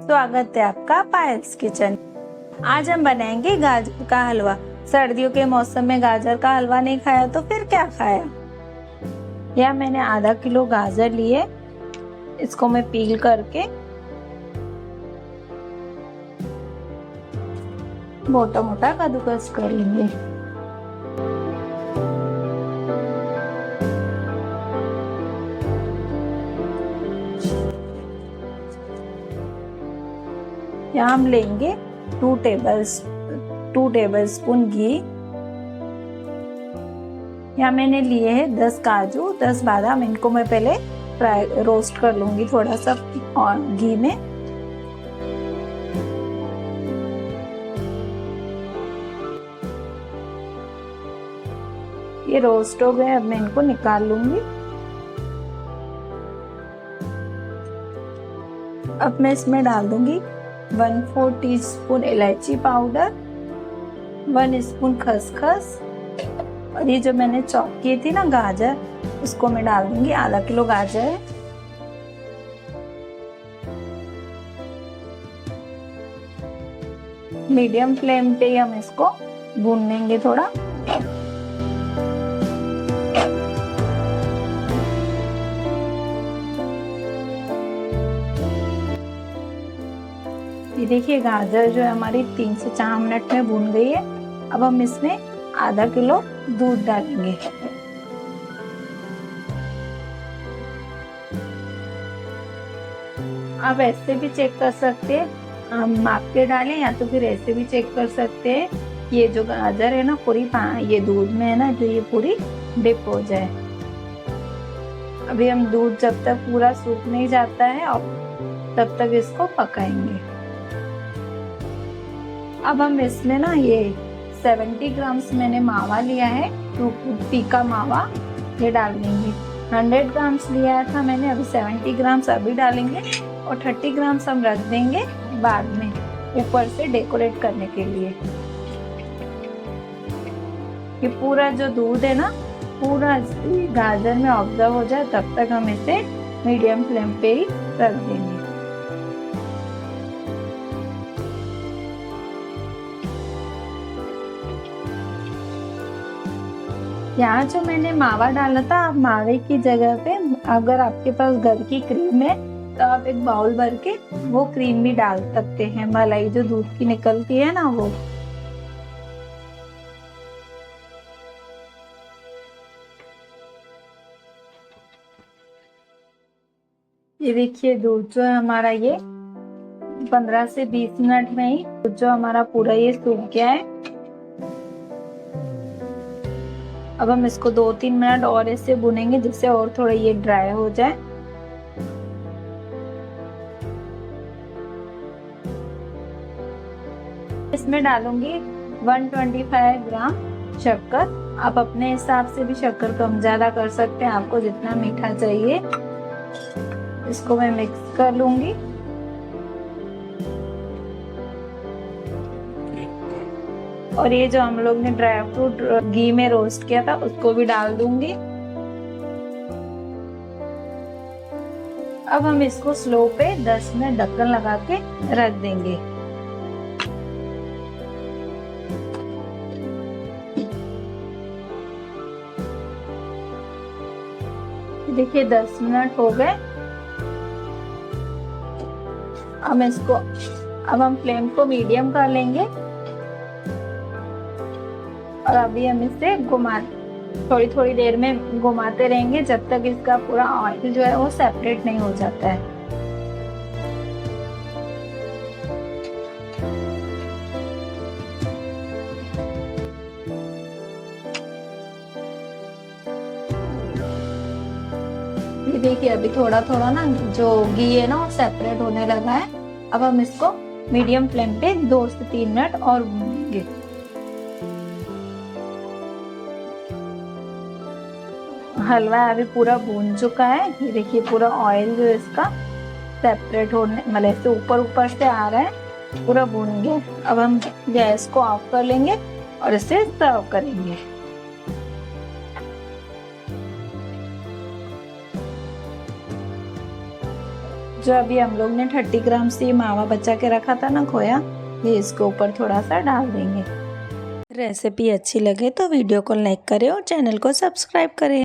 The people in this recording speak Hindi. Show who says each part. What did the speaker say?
Speaker 1: स्वागत है आपका पायल्स किचन। आज हम बनाएंगे गाजर का हलवा। सर्दियों के मौसम में गाजर का हलवा नहीं खाया तो फिर क्या खाया। यह मैंने आधा किलो गाजर लिए, इसको मैं पील करके मोटा मोटा कद्दूकस कर लेंगे। यहाँ हम लेंगे 2 टेबलस्पून घी। यहाँ मैंने लिए हैं 10 काजू, 10 बादाम। इनको मैं पहले रोस्ट कर लूंगी थोड़ा सा घी में। ये रोस्ट हो गए, अब मैं इनको निकाल लूंगी। अब मैं इसमें डाल दूंगी 1/4 टीस्पून इलायची पाउडर, 1 स्पून खसखस, और ये जो मैंने चॉप की थी ना गाजर, उसको मैं डाल दूंगी। आधा किलो गाजर है। मीडियम फ्लेम पे हम इसको भून लेंगे थोड़ा। ये देखिए गाजर जो है हमारी 3 से 4 मिनट में भून गई है। अब हम इसमें आधा किलो दूध डालेंगे। आप ऐसे भी चेक कर सकते हैं, हम माप के डालें, या तो फिर ऐसे भी चेक कर सकते हैं। ये जो गाजर है ना पूरी ये दूध में है ना, जो ये पूरी डिप हो जाए। अभी हम दूध जब तक पूरा सूख नहीं जाता है और तब तक इसको पकाएंगे। अब हम इसमें ना ये 70 ग्राम्स मैंने मावा लिया है, पीका मावा, ये डाल देंगे। 100 ग्राम्स लिया था मैंने, अभी 70 ग्राम्स अभी डालेंगे और 30 ग्राम्स हम रख देंगे बाद में ऊपर से डेकोरेट करने के लिए। ये पूरा जो दूध है ना पूरा गाजर में ऑब्जर्व हो जाए तब तक हम इसे मीडियम फ्लेम पे ही रख देंगे। यहाँ जो मैंने मावा डाला था, आप मावे की जगह पे अगर आपके पास घर की क्रीम है तो आप एक बाउल भर के वो क्रीम भी डाल सकते हैं। मलाई जो दूध की निकलती है ना वो। ये देखिए दूध जो है हमारा ये 15 से 20 मिनट में ही दूध जो हमारा पूरा ये सूख गया है। अब हम इसको 2-3 मिनट और इससे भुनेंगे जिससे और थोड़ा ये ड्राई हो जाए। इसमें डालूंगी 125 ग्राम शक्कर। आप अपने हिसाब से भी शक्कर कम ज्यादा कर सकते हैं, आपको जितना मीठा चाहिए। इसको मैं मिक्स कर लूंगी। और ये जो हम लोग ने ड्राई फ्रूट घी में रोस्ट किया था उसको भी डाल दूंगी। अब हम इसको स्लो पे 10 मिनट ढक्कन लगा के रख देंगे। देखिए 10 मिनट हो गए। अब हम फ्लेम को मीडियम कर लेंगे और अभी हम इसे थोड़ी देर में घुमाते रहेंगे जब तक इसका पूरा ऑयल जो है वो सेपरेट नहीं हो जाता है। ये देखिए अभी थोड़ा थोड़ा ना जो घी है ना वो सेपरेट होने लगा है। अब हम इसको मीडियम फ्लेम पे 2 से 3 मिनट और भूनेंगे। हलवा अभी पूरा भून चुका है। ये देखिए पूरा ऑयल जो है इसका सेपरेट होने मतलब ऐसे ऊपर से आ रहा है, पूरा भून गया। अब हम गैस को ऑफ कर लेंगे और इसे सर्व करेंगे। जो अभी हम लोग ने 30 ग्राम से मावा बचा के रखा था ना खोया, ये इसके ऊपर थोड़ा सा डाल देंगे। रेसिपी अच्छी लगे तो वीडियो को लाइक करें और चैनल को सब्सक्राइब करें।